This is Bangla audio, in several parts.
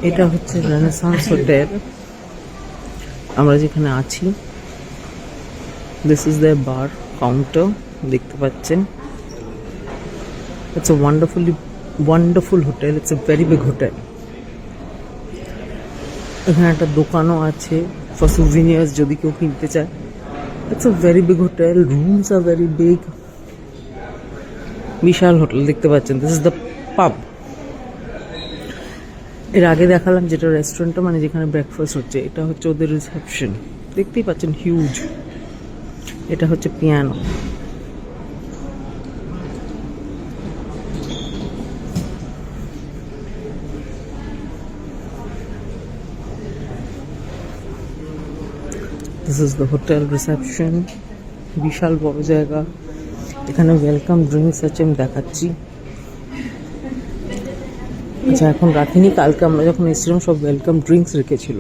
এটা হচ্ছে রেনেসান্স হোটেল, আমরা যেখানে আছি। This is the bar counter, দেখতে পাচ্ছেন। It's a wonderful hotel, it's a very big hotel. এখানে একটা দোকানও আছে ফর সুভিনিয়ার্স, যদি কেউ কিনতে চায়। It's a very big hotel, rooms আর ভেরি বিগ। বিশাল হোটেল দেখতে পাচ্ছেন। দিস ইজ দ্য পাব। এর আগে দেখালাম যেটা রেস্টুরেন্টটা, মানে যেখানে ব্রেকফাস্ট হচ্ছে, এটা হচ্ছে ওদের রিসেপশন, দেখতেই পাচ্ছেন হিউজ। এটা হচ্ছে piano. This is the hotel reception, বিশাল বড় জায়গা। এখানে ওয়েলকাম ড্রিঙ্কস আছে, আমি দেখাচ্ছি। আচ্ছা, এখন রাখিনি, কালকে আমরা যখন এসেছিলাম সব ওয়েলকাম ড্রিঙ্কস রেখেছিল।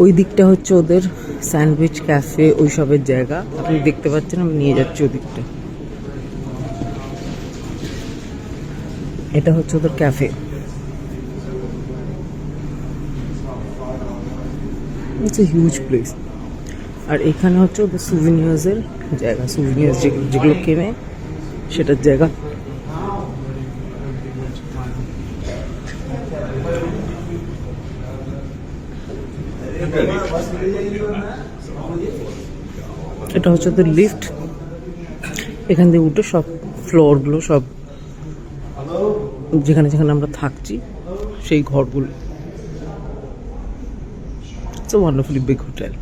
ওই দিকটা হচ্ছে ওদের স্যান্ডউইচ ক্যাফে, ওই সবের জায়গা। আপনি দেখতে পাচ্ছেন, আমি নিয়ে যাচ্ছি ওদিকটা। এটা হচ্ছে ওদের cafe. It's a huge place. আর এখানে হচ্ছে ওদের সুভিনিয়ার্সের জায়গা, সুভিনিয়ার্স যেগুলো কেনে সেটার জায়গা। এটা হচ্ছে ওদের লিফট, এখান থেকে উঠে সব ফ্লোরগুলো, সব যেখানে যেখানে আমরা থাকছি সেই ঘরগুলো। It's a wonderfully big hotel.